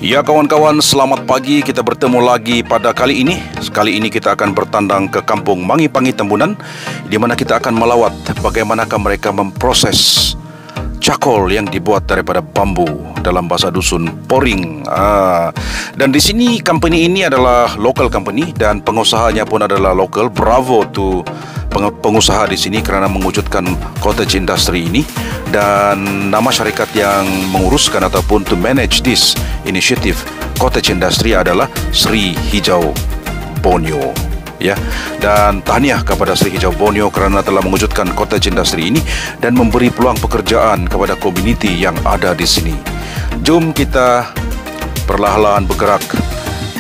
Ya kawan-kawan, selamat pagi. Kita bertemu lagi pada kali ini. Kali ini kita akan bertandang ke kampung Mangipangi Tambunan, di mana kita akan melawat bagaimanakah mereka memproses cakol yang dibuat daripada bambu, dalam bahasa dusun poring. Dan di sini company ini adalah local company dan pengusahanya pun adalah local. Bravo to pengusaha di sini kerana mewujudkan cottage industry ini, dan nama syarikat yang menguruskan ataupun to manage this initiative cottage industry adalah Sri Hijau Borneo. Ya, dan tahniah kepada Sri Hijau Borneo kerana telah mewujudkan cottage industry ini dan memberi peluang pekerjaan kepada komuniti yang ada di sini. Jom kita perlahan-lahan bergerak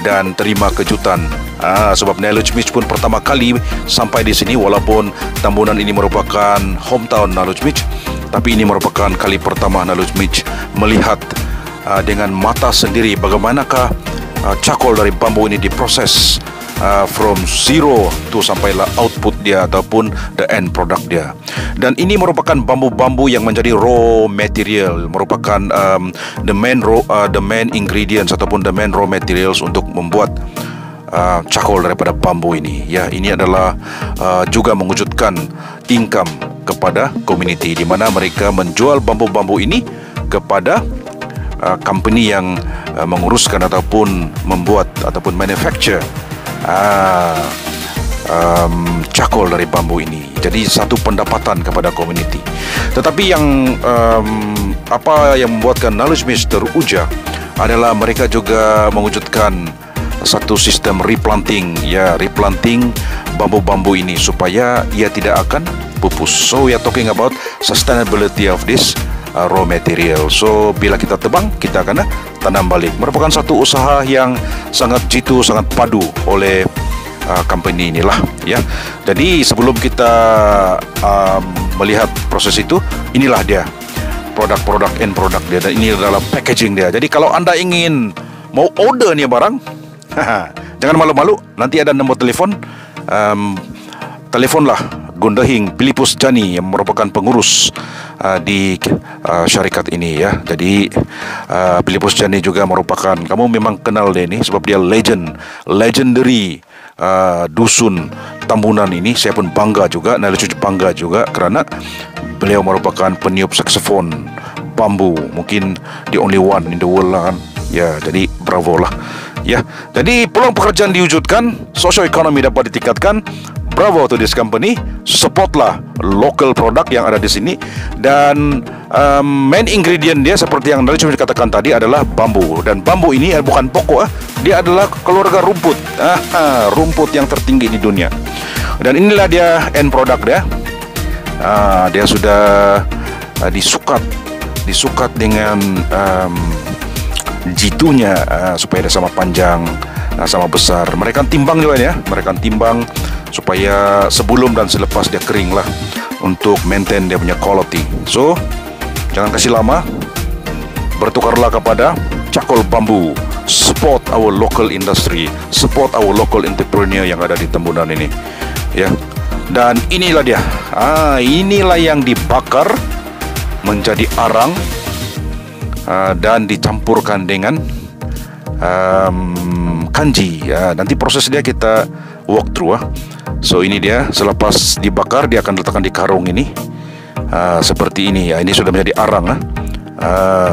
dan terima kejutan. Sebab Knowledge Mitch pun pertama kali sampai di sini, walaupun Tambunan ini merupakan hometown Knowledge Mitch, tapi ini merupakan kali pertama Knowledge Mitch melihat dengan mata sendiri bagaimanakah cakol dari bambu ini diproses from zero to sampailah output dia ataupun the end product dia. Dan ini merupakan bambu-bambu yang menjadi raw material, merupakan the main ingredients ataupun the main raw materials untuk membuat cakol daripada bambu ini. Ya, ini adalah juga mewujudkan income kepada komuniti, di mana mereka menjual bambu-bambu ini kepada company yang menguruskan ataupun membuat ataupun manufacture cakol dari bambu ini. Jadi satu pendapatan kepada komuniti. Tetapi yang apa yang membuatkan Knowledge Mitch teruja adalah mereka juga mewujudkan satu sistem replanting bambu-bambu ini supaya ia tidak akan pupus. So we are talking about sustainability of this raw material. So bila kita tebang, kita akan tanam balik. Merupakan satu usaha yang sangat jitu, sangat padu oleh company inilah, ya. Jadi sebelum kita melihat proses itu, inilah dia produk-produk end product dia, dan ini adalah packaging dia. Jadi kalau anda ingin mau order ni barang, jangan malu-malu, nanti ada nombor telefon, telefonlah Gundahing Pilipus Jani yang merupakan pengurus di syarikat ini, ya. Jadi Pilipus Jani juga merupakan, kamu memang kenal dia ni sebab dia legendary dusun Tambunan ini. Saya pun bangga juga, Knowledge bangga juga kerana beliau merupakan peniup saksofon bambu, mungkin the only one in the world lah kan. Ya, jadi bravo lah. Ya, jadi peluang pekerjaan diwujudkan, social economy dapat ditingkatkan. Bravo to this company. Supportlah local product yang ada di sini. Dan main ingredient dia seperti yang Knowledge katakan tadi adalah bambu. Dan bambu ini bukan pokok, dia adalah keluarga rumput. Rumput yang tertinggi di dunia. Dan inilah dia end product dia. Dia sudah disukat dengan jitunya supaya dia sama panjang, sama besar. Mereka timbang juga ya, mereka timbang supaya sebelum dan selepas dia kering lah, untuk maintain dia punya quality. So jangan kasih lama, bertukarlah kepada cakol bambu. Support our local industry, support our local entrepreneur yang ada di Tambunan ini, ya. Dan inilah dia, inilah yang dibakar menjadi arang dan dicampurkan dengan kanji. Nanti proses dia kita walk through. So ini dia, selepas dibakar dia akan letakkan di karung ini, seperti ini. Ini sudah menjadi arang.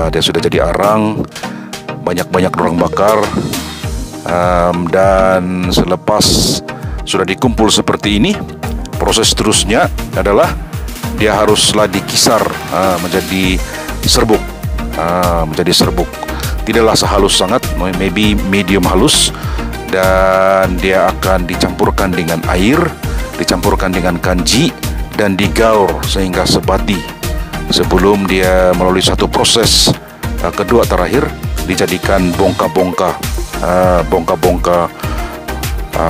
Dia sudah jadi arang, banyak-banyak orang bakar. Dan selepas sudah dikumpul seperti ini, proses terusnya adalah dia haruslah dikisar menjadi serbuk. Tidaklah sehalus sangat, maybe medium halus. Dan dia akan dicampurkan dengan air, dicampurkan dengan kanji, dan digaur sehingga sebati sebelum dia melalui satu proses kedua terakhir, dijadikan bongka-bongka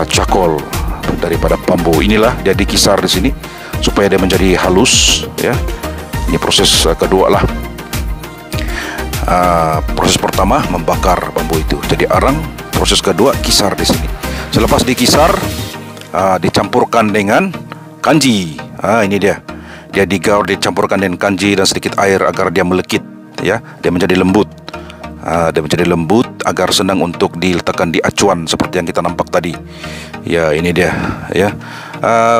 cakol daripada bambu. Inilah dia dikisar di sini supaya dia menjadi halus, ya. Ini proses kedua lah. Proses pertama membakar bambu itu jadi arang. Proses kedua kisar di sini. Selepas dikisar, dicampurkan dengan kanji. Ini dia. Dia digaur, dicampurkan dengan kanji dan sedikit air agar dia melekit, ya. Dia menjadi lembut. Dia menjadi lembut, agar senang untuk diletakkan di acuan seperti yang kita nampak tadi. Ya, ini dia ya.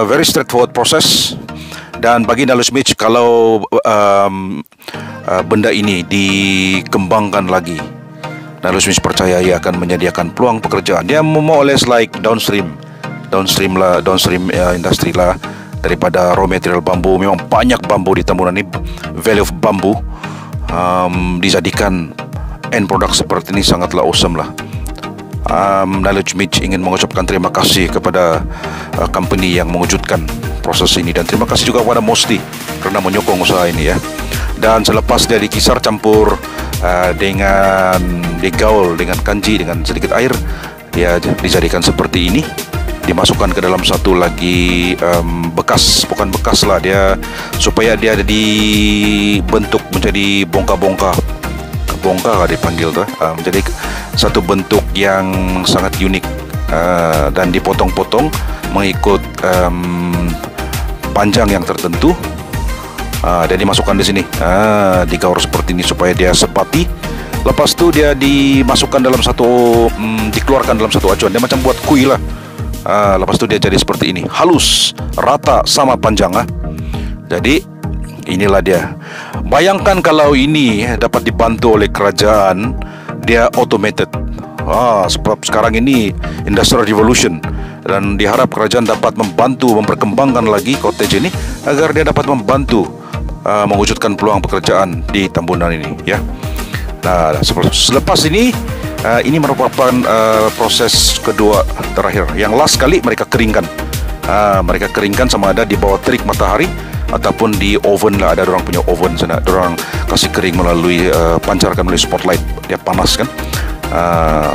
Very straightforward proses. Dan bagi Nalus Mitch, kalau benda ini dikembangkan lagi, Nalus Mitch percaya ia akan menyediakan peluang pekerjaan. Dia more or less like downstream industri lah daripada raw material bambu. Memang banyak bambu di Tambunan ini. Value of bambu dijadikan end product seperti ini sangatlah awesome lah. Nalus Mitch ingin mengucapkan terima kasih kepada company yang mewujudkan proses ini, dan terima kasih juga kepada Mosty kerana menyokong usaha ini ya. Dan selepas dia dikisar, campur dengan digaul dengan kanji dengan sedikit air, dia dijadikan seperti ini, dimasukkan ke dalam satu lagi bekas, bukan bekas lah dia, supaya dia ada dibentuk menjadi bongka-bongka dipanggil tuh, menjadi satu bentuk yang sangat unik, dan dipotong-potong mengikut panjang yang tertentu, dan dimasukkan di sini, digaur seperti ini supaya dia sepati. Lepas tu dia dimasukkan dalam satu, dikeluarkan dalam satu acuan. Dia macam buat kuih lah. Lepas tu dia jadi seperti ini, halus, rata, sama panjang. Jadi inilah dia. Bayangkan kalau ini dapat dibantu oleh kerajaan, dia automated. Sebab sekarang ini Industrial Revolution, dan diharap kerajaan dapat membantu memperkembangkan lagi cottage ini agar dia dapat membantu mewujudkan peluang pekerjaan di Tambunan ini ya. Nah, selepas ini merupakan proses kedua terakhir. Yang last kali mereka keringkan. Mereka keringkan sama ada di bawah terik matahari ataupun di oven lah, ada orang punya oven sana. Orang kasih kering melalui pancarkan melalui spotlight, dia panas kan.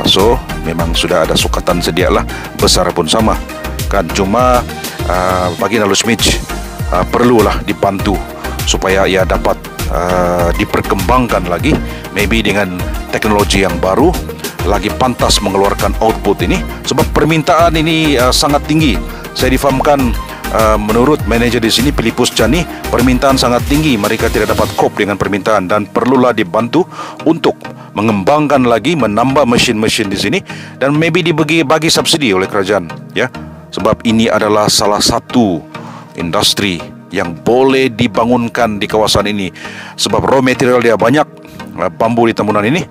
So memang sudah ada sukatan sedia lah, besar pun sama kan. Cuma bagi Nalus Mitch perlulah dibantu supaya ia dapat diperkembangkan lagi, maybe dengan teknologi yang baru, lagi pantas mengeluarkan output ini. Sebab permintaan ini sangat tinggi. Saya difahamkan menurut manajer di sini, Philippus Chani, permintaan sangat tinggi. Mereka tidak dapat cope dengan permintaan dan perlulah dibantu untuk mengembangkan lagi, menambah mesin-mesin di sini, dan maybe dibagi subsidi oleh kerajaan ya. Sebab ini adalah salah satu industri yang boleh dibangunkan di kawasan ini. Sebab raw material dia banyak, bambu di Tambunan ini.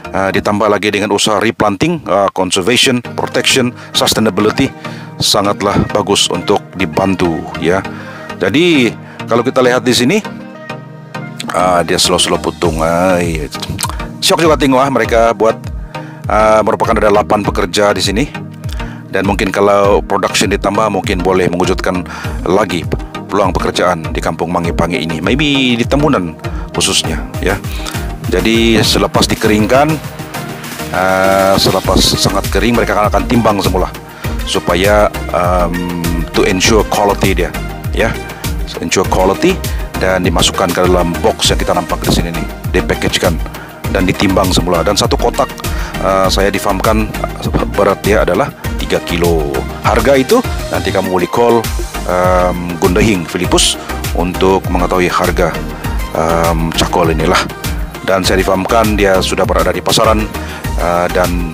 Ditambah lagi dengan usaha replanting, conservation, protection, sustainability, sangatlah bagus untuk dibantu ya. Jadi kalau kita lihat di sini, dia slow-slow putung. Syok juga tengok mereka buat, merupakan ada 8 pekerja di sini, dan mungkin kalau production ditambah mungkin boleh mewujudkan lagi peluang pekerjaan di Kampung Mangi-Pangi ini, maybe di Tambunan khususnya ya. Jadi selepas dikeringkan, selepas sangat kering, mereka akan timbang semula supaya to ensure quality dia ya, ensure quality, dan dimasukkan ke dalam box yang kita nampak di sini nih, dipackagekan dan ditimbang semula. Dan satu kotak saya difahamkan berat dia adalah 3 kilo. Harga itu nanti kamu boleh call Gundahing Philippus untuk mengetahui harga cakol inilah. Dan saya difahamkan dia sudah berada di pasaran, dan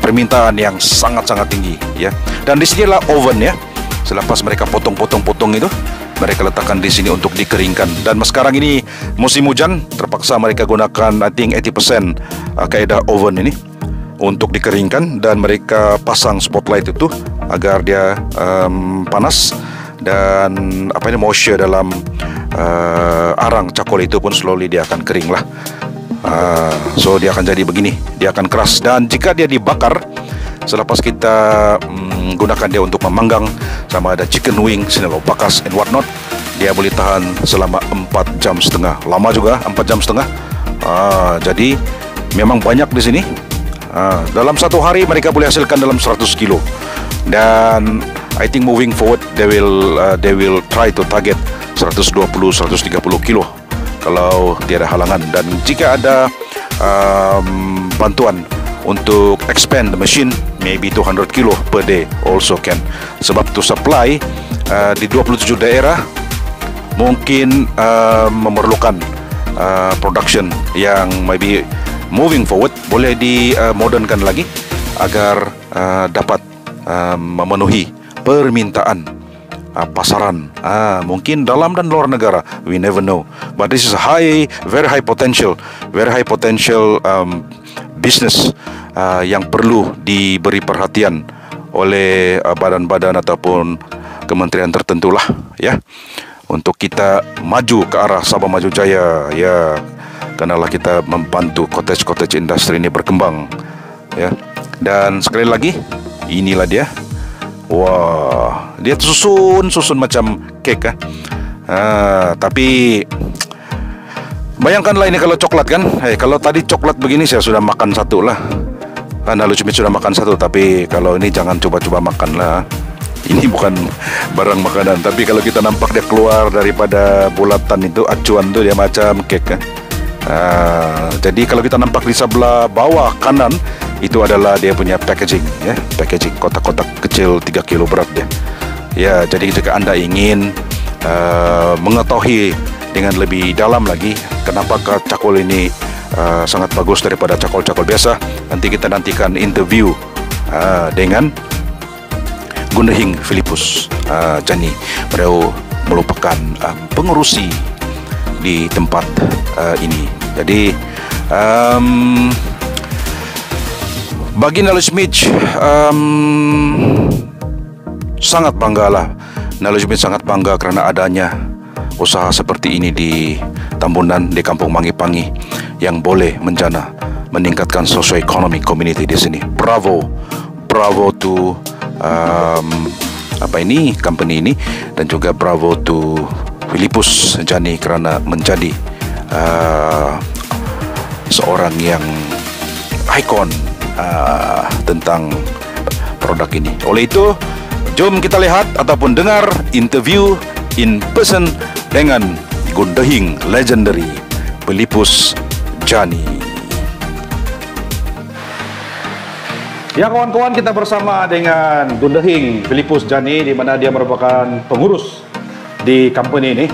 permintaan yang sangat-sangat tinggi ya. Dan di sinilah oven ya. Selepas mereka potong-potong itu, mereka letakkan di sini untuk dikeringkan. Dan sekarang ini musim hujan, terpaksa mereka gunakan I think 80% kaedah oven ini untuk dikeringkan, dan mereka pasang spotlight itu agar dia panas, dan moisture dalam arang cakol itu pun slowly dia akan kering lah. So dia akan jadi begini, dia akan keras. Dan jika dia dibakar, selepas kita gunakan dia untuk memanggang, sama ada chicken wing, sinelo bakas and whatnot, dia boleh tahan selama 4 jam setengah. Lama juga, 4 jam setengah. Jadi memang banyak di sini. Dalam satu hari mereka boleh hasilkan dalam 100 kilo. Dan I think moving forward they will try to target 120-130 kilo kalau tiada halangan. Dan jika ada bantuan untuk expand the machine, maybe 200 kilo per day also can. Sebab to supply di 27 daerah mungkin memerlukan production yang maybe moving forward boleh dimodernkan lagi agar dapat memenuhi permintaan pasaran, mungkin dalam dan luar negara, we never know. But this is a very high potential business yang perlu diberi perhatian oleh badan-badan ataupun kementerian tertentu lah, ya, untuk kita maju ke arah Sabah Maju Jaya, ya. Kenalah kita membantu cottage industri ini berkembang, ya. Dan sekali lagi, inilah dia. Wah, dia susun macam kek, tapi bayangkanlah ini kalau coklat kan. Kalau tadi coklat begini saya sudah makan satu lah. Nalujmit sudah makan satu, tapi kalau ini jangan coba-coba makan lah. Ini bukan barang makanan, tapi kalau kita nampak dia keluar daripada bulatan itu, acuan itu dia macam kek, jadi kalau kita nampak di sebelah bawah kanan, itu adalah dia punya packaging, ya, packaging kotak-kotak kecil 3 kilo berat dia. Ya, jadi jika Anda ingin mengetahui dengan lebih dalam lagi kenapa cakul ini sangat bagus daripada cakul-cakul biasa, nanti kita nantikan interview dengan Gundahing Philippus Jani. Beliau merupakan pengurusi di tempat ini. Jadi bagi Nalujmit sangat bangga lah. Nalujmit sangat bangga kerana adanya usaha seperti ini di Tambunan, di Kampung Mangi-Pangi, yang boleh meningkatkan socio-ekonomi community di sini. Bravo to company ini, dan juga bravo to Philippus Jani kerana menjadi seorang yang ikon tentang produk ini. Oleh itu, jom kita lihat ataupun dengar interview in person dengan Gundahing legendary Philippus Jani. Ya kawan-kawan, kita bersama dengan Gundahing Philippus Jani, di mana dia merupakan pengurus di company ini.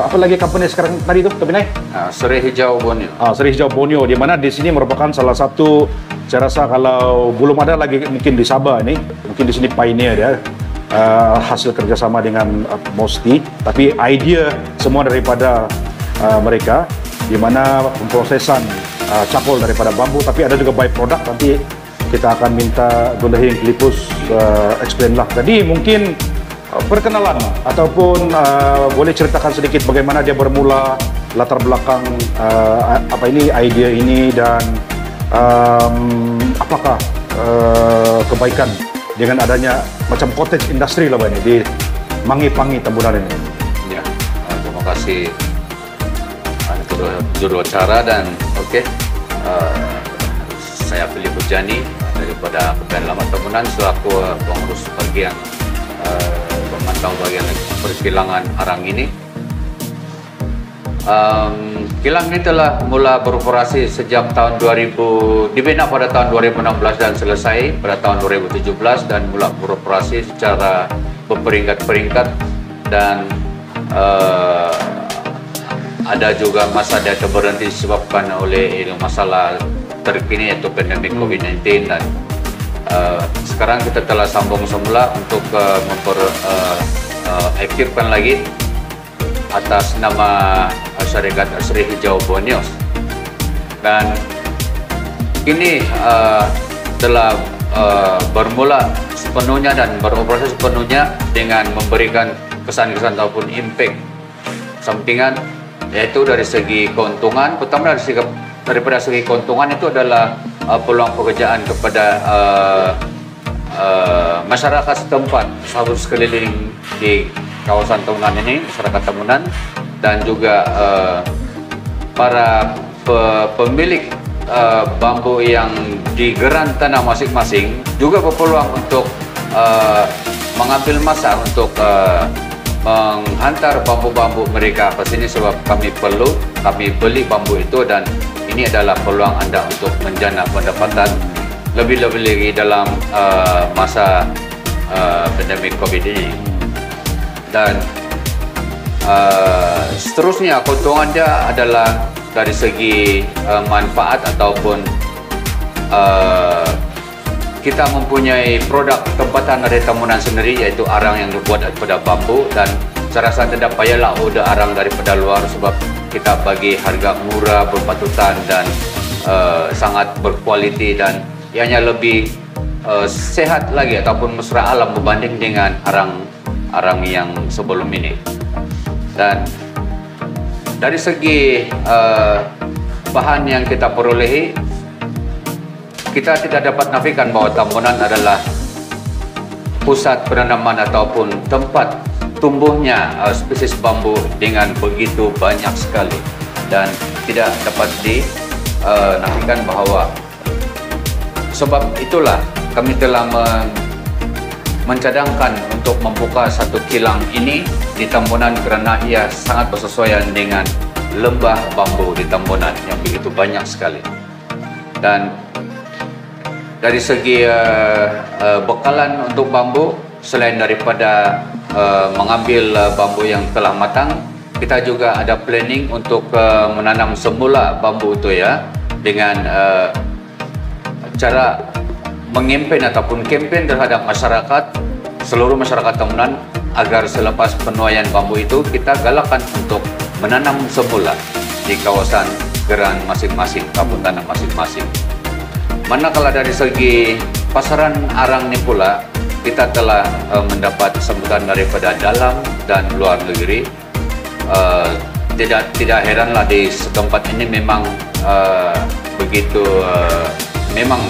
Apa lagi company sekarang tadi itu, Tobinai? Seri Hijau Borneo. Seri Hijau Borneo, di mana di sini merupakan salah satu, saya rasa kalau belum ada lagi mungkin di Sabah ini, mungkin di sini pioneer dia. Hasil kerjasama dengan Mosti, tapi idea semua daripada mereka, di mana pemprosesan cakul daripada bambu, tapi ada juga byproduct. Nanti kita akan minta Gundahing Philippus explain lah. Jadi mungkin perkenalan ataupun boleh ceritakan sedikit bagaimana dia bermula, latar belakang idea ini, dan apakah kebaikan dengan adanya macam cottage industry lah ini di Mangi-Pangi Tambunan ini. Ya, terima kasih juru acara, dan saya Philippus Jani daripada Penyelamat Tambunan selaku pengurus bagian pemantau bagian perkilangan Arang ini. Kilang ini telah mula beroperasi sejak tahun 2000, dibina pada tahun 2016 dan selesai pada tahun 2017, dan mula beroperasi secara berperingkat-peringkat, dan ada juga masa dia berhenti disebabkan oleh masalah terkini yaitu pandemik COVID-19, dan sekarang kita telah sambung semula untuk aktifkan lagi atas nama Syarikat Seri Hijau Borneo, dan ini telah bermula sepenuhnya dan beroperasi sepenuhnya dengan memberikan kesan-kesan ataupun impact sampingan, yaitu dari segi keuntungan. Pertama daripada segi keuntungan itu adalah peluang pekerjaan kepada masyarakat setempat, sahabat sekeliling di kawasan Tambunan ini, masyarakat Tambunan, dan juga para pemilik bambu yang di geran tanah masing-masing juga berpeluang untuk mengambil masa untuk menghantar bambu-bambu mereka ke sini, sebab kami beli bambu itu, dan ini adalah peluang Anda untuk menjana pendapatan lebih-lebih lagi dalam masa pandemik COVID ini. Dan seterusnya keuntungan dia adalah dari segi manfaat ataupun kita mempunyai produk tempatan dari Tambunan sendiri, yaitu arang yang dibuat daripada bambu, dan saya rasa tidak payahlah order arang daripada luar sebab kita bagi harga murah, berpatutan dan sangat berkualiti, dan ianya lebih sehat lagi ataupun mesra alam berbanding dengan arang yang sebelum ini. Dan dari segi bahan yang kita perolehi, kita tidak dapat nafikan bahwa Tambunan adalah pusat penanaman ataupun tempat tumbuhnya spesies bambu dengan begitu banyak sekali, dan tidak dapat dinafikan bahwa sebab itulah kami telah mencadangkan untuk membuka satu kilang ini di Tambunan kerana ia sangat bersesuaian dengan lembah bambu di Tambunan yang begitu banyak sekali. Dan dari segi bekalan untuk bambu, selain daripada mengambil bambu yang telah matang, kita juga ada planning untuk menanam semula bambu itu ya, dengan cara mengempen ataupun kempen terhadap masyarakat, seluruh masyarakat Tambunan, agar selepas penuaian bambu itu kita galakkan untuk menanam semula di kawasan geran masing-masing, kampung tanah masing-masing. Manakala dari segi pasaran arang ini pula, kita telah mendapat sambutan daripada dalam dan luar negeri. Tidak heranlah di setempat ini memang begitu memang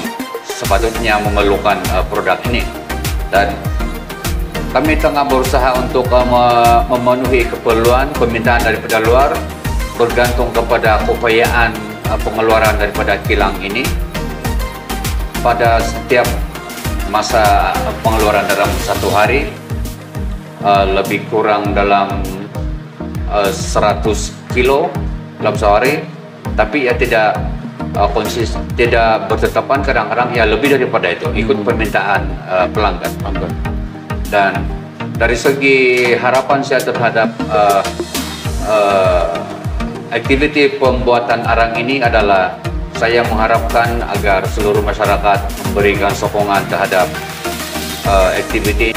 sepatutnya memerlukan produk ini, dan kami tengah berusaha untuk memenuhi keperluan permintaan daripada luar bergantung kepada keupayaan pengeluaran daripada kilang ini. Pada setiap masa pengeluaran dalam satu hari lebih kurang dalam 100 kilo dalam sehari, tapi ia tidak tidak bertetapan, kadang-kadang ya lebih daripada itu, ikut permintaan pelanggan. Dan dari segi harapan saya terhadap aktiviti pembuatan arang ini adalah saya mengharapkan agar seluruh masyarakat memberikan sokongan terhadap aktiviti.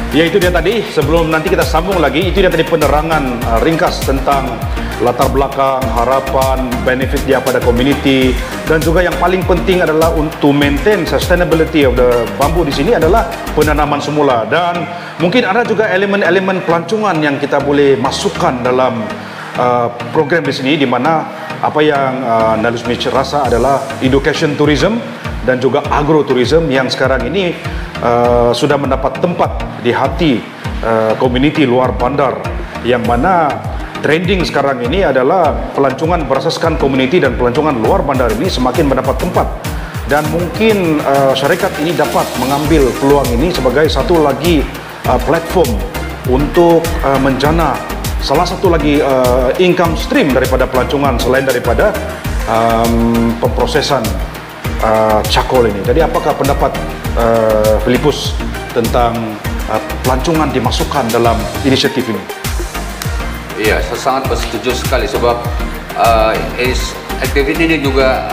Ya, itu dia tadi. Sebelum nanti kita sambung lagi, itu dia tadi penerangan ringkas tentang latar belakang, harapan, benefit dia pada komuniti, dan juga yang paling penting adalah untuk maintain sustainability of the bambu di sini adalah penanaman semula. Dan mungkin ada juga elemen-elemen pelancongan yang kita boleh masukkan dalam program di sini, di mana apa yang Nalus Mitch rasa adalah education tourism dan juga agrotourism yang sekarang ini sudah mendapat tempat di hati komuniti luar bandar, yang mana trending sekarang ini adalah pelancongan berasaskan komuniti, dan pelancongan luar bandar ini semakin mendapat tempat. Dan mungkin syarikat ini dapat mengambil peluang ini sebagai satu lagi platform untuk menjana salah satu lagi income stream daripada pelancongan selain daripada pemprosesan cakol ini. Jadi apakah pendapat Filipus tentang pelancongan dimasukkan dalam inisiatif ini? Ya, saya sangat bersetuju sekali sebab aktiviti ini juga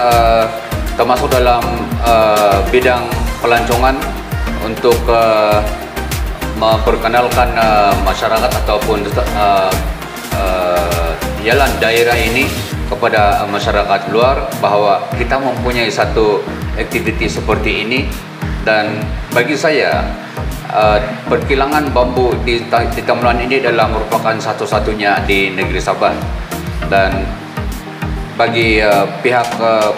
termasuk dalam bidang pelancongan untuk memperkenalkan masyarakat ataupun jalan daerah ini kepada masyarakat luar bahwa kita mempunyai satu aktiviti seperti ini. Dan bagi saya perkilangan bambu di Tambunan ini adalah merupakan satu-satunya di negeri Sabah, dan bagi pihak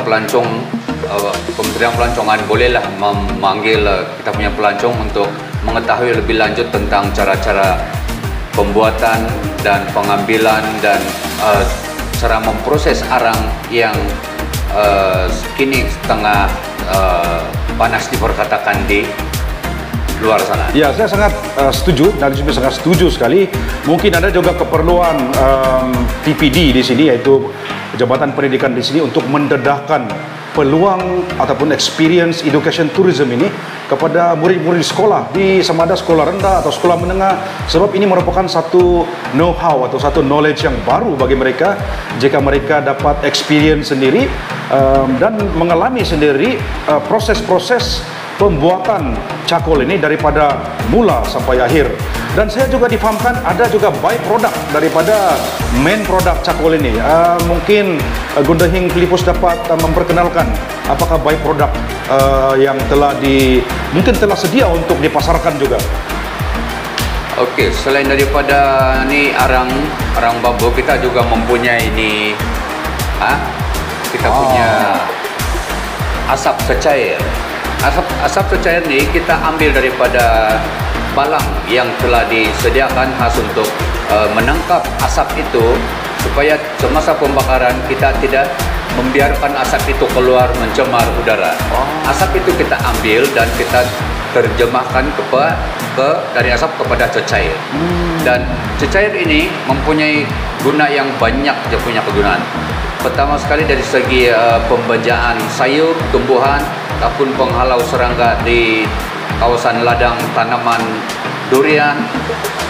pelancong, Kementerian Pelancongan bolehlah memanggil kita punya pelancong untuk mengetahui lebih lanjut tentang cara-cara pembuatan dan pengambilan dan cara memproses arang yang kini tengah panas diperkatakan di luar sana. Ya, saya sangat setuju, dan juga sangat setuju sekali. Mungkin ada juga keperluan TPD di sini, yaitu Jabatan Pendidikan di sini, untuk mendedahkan peluang ataupun experience education tourism ini kepada murid-murid sekolah di sama ada sekolah rendah atau sekolah menengah, sebab ini merupakan satu know-how atau satu knowledge yang baru bagi mereka jika mereka dapat experience sendiri dan mengalami sendiri proses-proses pembuatan cakol ini daripada mula sampai akhir. Dan saya juga difahamkan ada juga by product daripada main product cakol ini. Mungkin Gundaling Philippus dapat memperkenalkan apakah by product yang mungkin telah sedia untuk dipasarkan juga. Okey, selain daripada ni arang bambu, kita juga mempunyai ini kita punya asap cecair. Asap cecair ni kita ambil daripada balang yang telah disediakan khas untuk menangkap asap itu, supaya semasa pembakaran kita tidak membiarkan asap itu keluar mencemar udara. Asap itu kita ambil dan kita terjemahkan dari asap kepada cecair. Dan cecair ini mempunyai guna yang banyak, dia punya kegunaan. Pertama sekali dari segi pembejaan sayur, tumbuhan ataupun penghalau serangga di kawasan ladang tanaman durian,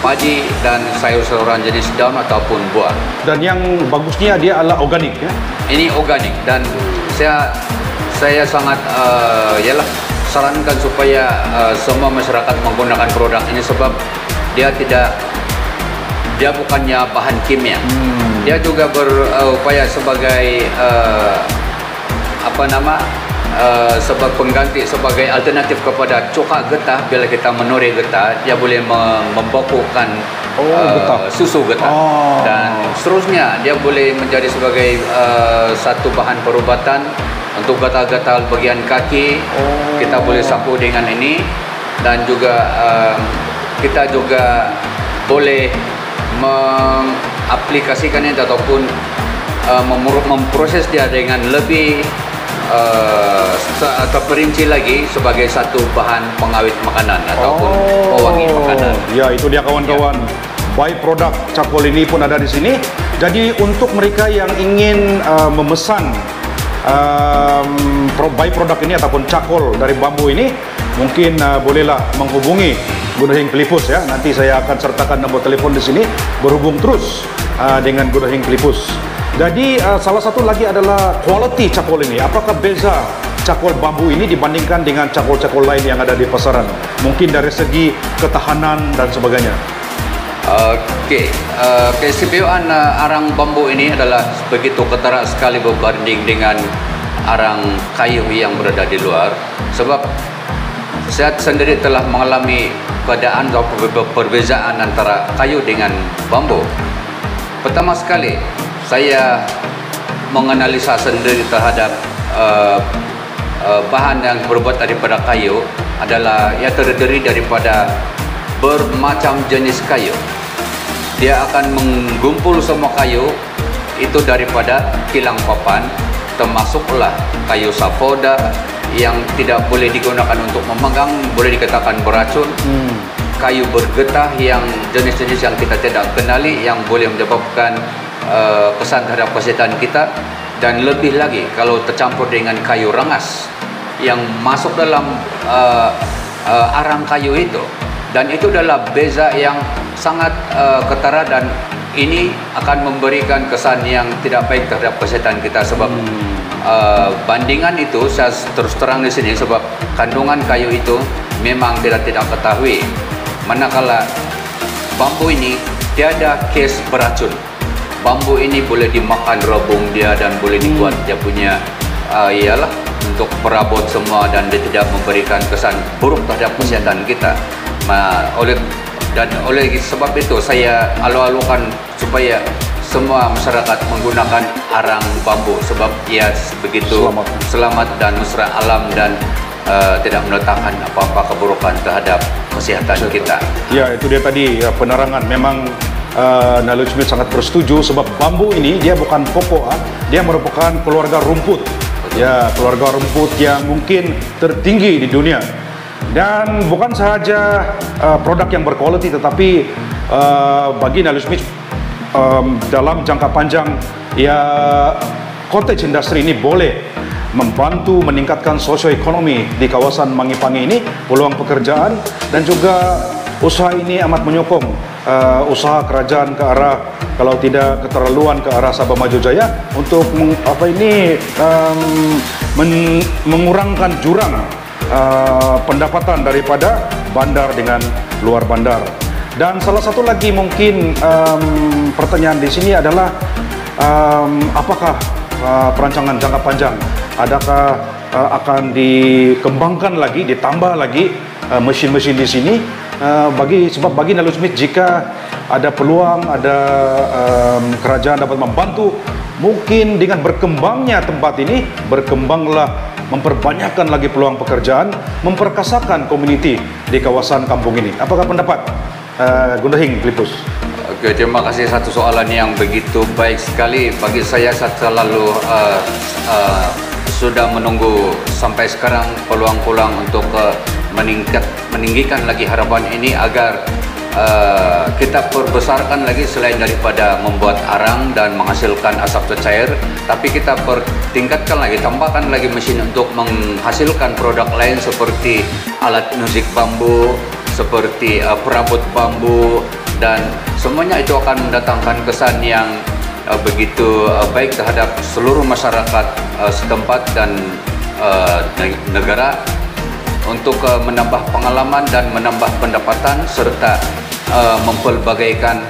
padi dan sayur-sayuran jenis daun ataupun buah. Dan yang bagusnya dia adalah organik ya. Ini organik dan saya sangat sarankan supaya semua masyarakat menggunakan produk ini, sebab dia bukannya bahan kimia. Dia juga berupaya sebagai sebab pengganti, sebagai alternatif kepada cuka getah. Bila kita menuri getah, dia boleh membekukan susu getah. Dan seterusnya dia boleh menjadi sebagai satu bahan perubatan untuk gatal-gatal bagian kaki. Kita boleh sapu dengan ini, dan juga kita juga boleh mengaplikasikannya ataupun memproses dia dengan lebih terperinci lagi sebagai satu bahan pengawet makanan ataupun pewangi makanan. Ya, itu dia kawan-kawan. By product cakol ini pun ada di sini. Jadi untuk mereka yang ingin memesan by product ini ataupun cakol dari bambu ini, mungkin bolehlah menghubungi Gundaling Philippus ya. Nanti saya akan sertakan nombor telepon di sini, berhubung terus dengan Gundaling Philippus. Jadi salah satu lagi adalah quality cakol ini. Apakah beza cakol bambu ini dibandingkan dengan cakol-cakol lain yang ada di pasaran? Mungkin dari segi ketahanan dan sebagainya. Okey, keistimewaan arang bambu ini adalah begitu ketara sekali berbanding dengan arang kayu yang berada di luar. Sebab saya sendiri telah mengalami keadaan atau perbezaan antara kayu dengan bambu. Pertama sekali, saya menganalisa sendiri terhadap bahan yang berbuat daripada kayu adalah ia terdiri daripada bermacam jenis kayu. Dia akan menggumpul semua kayu itu daripada kilang papan, termasuklah kayu sapoda yang tidak boleh digunakan untuk memegang, boleh dikatakan beracun. Kayu bergetah yang jenis-jenis yang kita tidak kenali, yang boleh menyebabkan kesan terhadap kesihatan kita. Dan lebih lagi kalau tercampur dengan kayu rengas yang masuk dalam arang kayu itu, dan itu adalah beza yang sangat ketara, dan ini akan memberikan kesan yang tidak baik terhadap kesihatan kita. Sebab bandingan itu saya terus terang di sini, sebab kandungan kayu itu memang tidak ketahui. Manakala bambu ini tiada kes beracun. Bambu ini boleh dimakan rebung dia dan boleh dibuat dia punya ialah untuk perabot semua, dan dia tidak memberikan kesan buruk terhadap kesihatan kita. Oleh sebab itu saya alu-alukan supaya semua masyarakat menggunakan arang bambu, sebab ia begitu selamat dan mesra alam, dan tidak meletakkan apa-apa keburukan terhadap kesihatan kita. Ya, itu dia tadi penerangan. Memang Nalui Smith sangat bersetuju, sebab bambu ini dia bukan pokok, dia merupakan keluarga rumput. Ya, keluarga rumput yang mungkin tertinggi di dunia. Dan bukan sahaja produk yang berkualiti, tetapi bagi Nalui Smith dalam jangka panjang, ya, cottage industry ini boleh membantu meningkatkan sosioekonomi di kawasan Mangi-Pangi ini, peluang pekerjaan, dan juga usaha ini amat menyokong usaha kerajaan ke arah, kalau tidak keterlaluan, ke arah Sabah Maju Jaya untuk mengurangkan jurang pendapatan daripada bandar dengan luar bandar. Dan salah satu lagi mungkin pertanyaan di sini adalah apakah perancangan jangka panjang, adakah akan dikembangkan lagi, ditambah lagi mesin-mesin di sini, sebab bagi Nalus Smith, jika ada peluang, ada kerajaan dapat membantu, mungkin dengan berkembangnya tempat ini, berkembanglah, memperbanyakkan lagi peluang pekerjaan, memperkasakan komuniti di kawasan kampung ini. Apakah pendapat Gundahing Filipus? Oke, terima kasih, satu soalan yang begitu baik sekali. Bagi saya selalu sudah menunggu sampai sekarang peluang-peluang untuk meninggikan lagi harapan ini agar kita perbesarkan lagi, selain daripada membuat arang dan menghasilkan asap cecair, tapi kita pertingkatkan lagi, tambahkan lagi mesin untuk menghasilkan produk lain seperti alat musik bambu, seperti perabot bambu, dan semuanya itu akan mendatangkan kesan yang begitu baik terhadap seluruh masyarakat setempat dan negara, untuk menambah pengalaman dan menambah pendapatan serta mempelbagaikan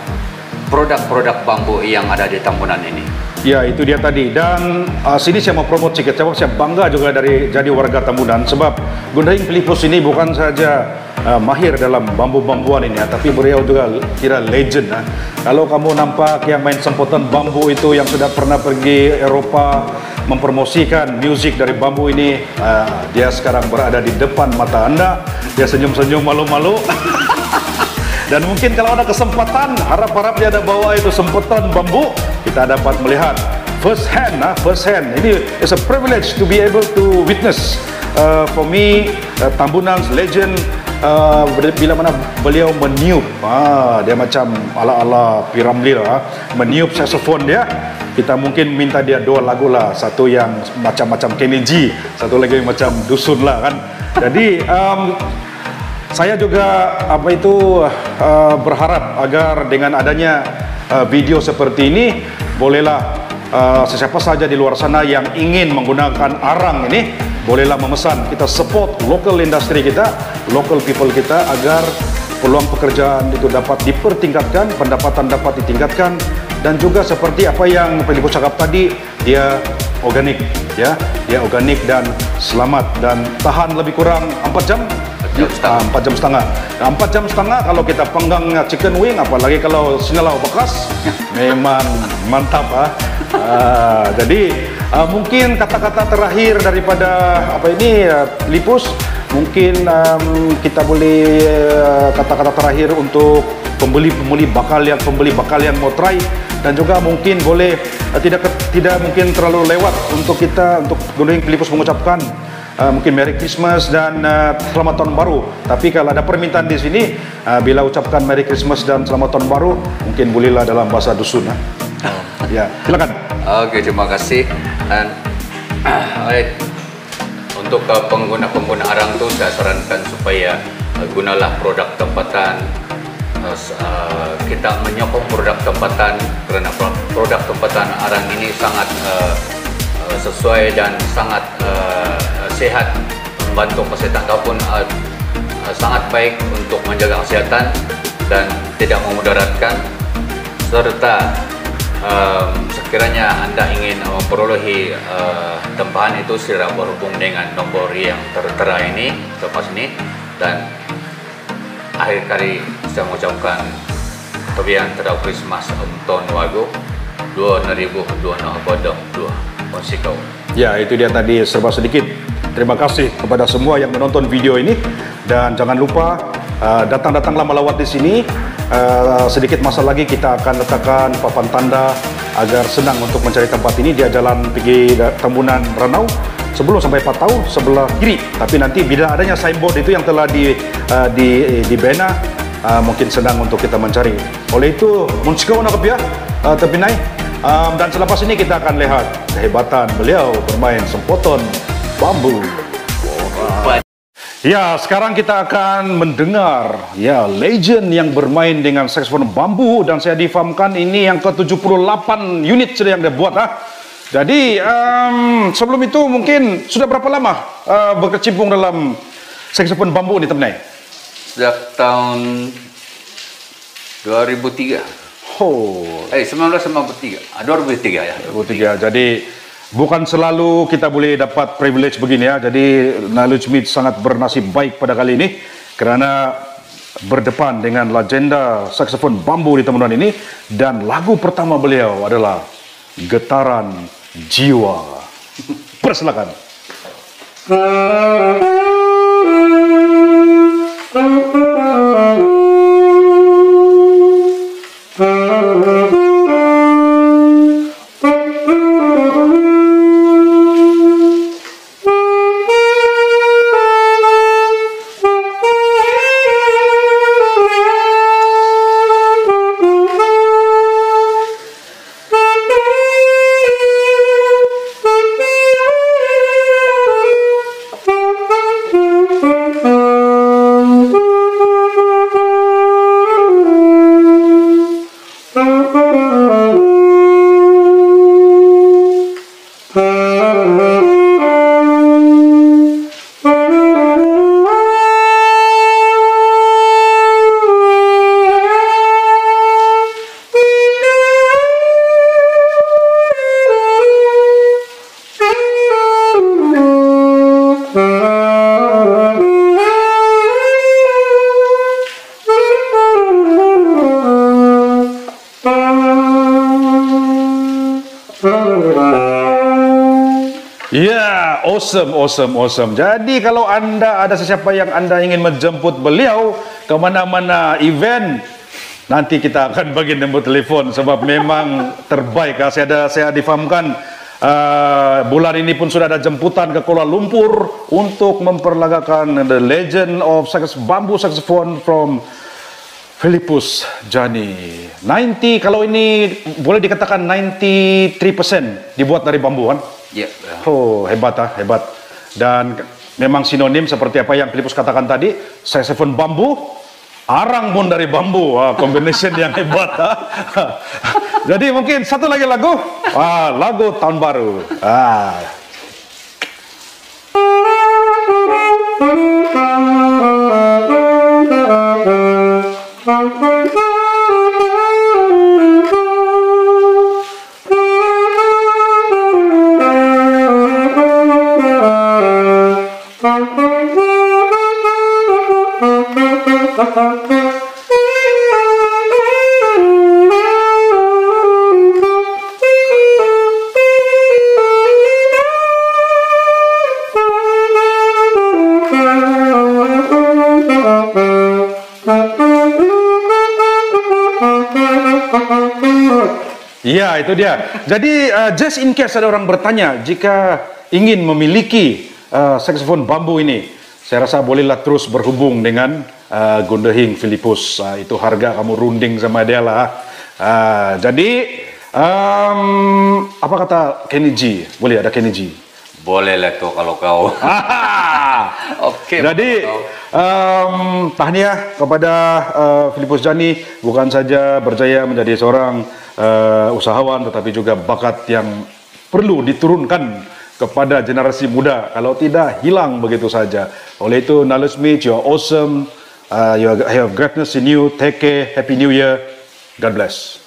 produk-produk bambu yang ada di Tambunan ini. Ya, itu dia tadi. Dan sini saya mau promote sedikit, sebab saya bangga juga jadi warga Tambunan, sebab Gundahing Filipus ini bukan saja mahir dalam bambu-bambuan ini, tapi beliau juga kira legend. Kalau kamu nampak yang main sempotan bambu itu, yang sudah pernah pergi Eropa mempromosikan musik dari bambu ini, dia sekarang berada di depan mata Anda, dia senyum-senyum malu-malu. Dan mungkin kalau ada kesempatan, harap-harap dia ada bawa itu sempotan bambu, kita dapat melihat first hand. Ini is a privilege to be able to witness. For me, Tambunan's legend, bila mana beliau meniup, dia macam ala-ala Piramli lah, meniup saxophone dia. Kita mungkin minta dia 2 lagu lah, satu yang macam-macam Kenny G, satu lagi macam Dusun lah kan. Jadi saya juga berharap agar dengan adanya video seperti ini, bolehlah sesiapa saja di luar sana yang ingin menggunakan arang ini, bolehlah memesan. Kita support local industry kita, local people kita, agar peluang pekerjaan itu dapat dipertingkatkan, pendapatan dapat ditingkatkan, dan juga seperti apa yang Filipus cakap tadi, dia organik, ya, dia organik dan selamat dan tahan lebih kurang 4 jam. 4 jam setengah. 4 jam setengah kalau kita panggang chicken wing, apalagi kalau sinalau bekas, memang mantap. Jadi mungkin kata-kata terakhir daripada Filipus, mungkin kita boleh kata-kata terakhir untuk pembeli bakal yang mau try, dan juga mungkin boleh tidak mungkin terlalu lewat untuk Gundahing Filipus mengucapkan mungkin Merry Christmas dan Selamat Tahun Baru. Tapi kalau ada permintaan di sini, bila ucapkan Merry Christmas dan Selamat Tahun Baru, mungkin bolehlah dalam bahasa dusun. Ya, silakan. Oke, terima kasih. Dan untuk pengguna arang itu saya sarankan supaya gunalah produk tempatan. Kita menyokong produk tempatan kerana produk tempatan arang ini sangat sesuai dan sangat sehat, membantu kesehatan ataupun sangat baik untuk menjaga kesehatan dan tidak memudaratkan. Serta sekiranya Anda ingin memperolehi tempahan itu, segera berhubung dengan nombor yang tertera ini, lepas ini. Dan akhir kali saya mengucapkan kebiayaan terhadap Christmas tahun wago 2022 Konsikau. Ya, itu dia tadi serba sedikit. Terima kasih kepada semua yang menonton video ini, dan jangan lupa datang-datanglah melawat di sini. Sedikit masa lagi kita akan letakkan papan tanda agar senang untuk mencari tempat ini. Dia jalan pergi Tambunan Ranau sebelum sampai Patau, sebelah kiri. Tapi nanti bila adanya signboard itu yang telah dibina, mungkin senang untuk kita mencari. Oleh itu, Munsikau nak ya, terpinai. Dan selepas ini kita akan lihat kehebatan beliau bermain sempoton bambu. Ya, sekarang kita akan mendengar ya legend yang bermain dengan saksofon bambu, dan saya difahamkan ini yang ke-78 unit sudah yang dia buat. Jadi sebelum itu mungkin sudah berapa lama berkecimpung dalam saksofon bambu ini, Temnai? Sejak tahun 2003. 1993. 2003 ya. 2003. Jadi bukan selalu kita boleh dapat privilege begini ya. Jadi Nalutch Smith sangat bernasib baik pada kali ini kerana berdepan dengan legenda saksofon bambu di temuan ini, dan lagu pertama beliau adalah Getaran Jiwa. Persilakan. Ya, awesome. Jadi kalau Anda ada sesiapa yang Anda ingin menjemput beliau ke mana-mana event, nanti kita akan bagi nombor telefon sebab memang terbaik. Saya difahamkan bulan ini pun sudah ada jemputan ke Kuala Lumpur untuk memperlagakan the legend of bamboo saxophone from Philippus Jani. 90, kalau ini boleh dikatakan 93% dibuat dari bambu kan? Ya. Hebat. Dan memang sinonim seperti apa yang Philippus katakan tadi, saxophone bambu, arang pun dari bambu. Combination yang hebat. Jadi mungkin satu lagi lagu, lagu tahun baru. Ya, itu dia. Jadi just in case ada orang bertanya, jika ingin memiliki saksofon bambu ini, saya rasa bolehlah terus berhubung dengan Gundehing Philippus. Itu harga kamu runding sama dia lah. Jadi apa kata Kenny G? Boleh ada Kenny G? Boleh lah tuh kalau kau. Oke. Jadi tahniah kepada Philippus Jani, bukan saja berjaya menjadi seorang usahawan, tetapi juga bakat yang perlu diturunkan kepada generasi muda. Kalau tidak, hilang begitu saja. Oleh itu, Nalutch Smith, you are awesome. You have greatness in you. Take care. Happy New Year. God bless.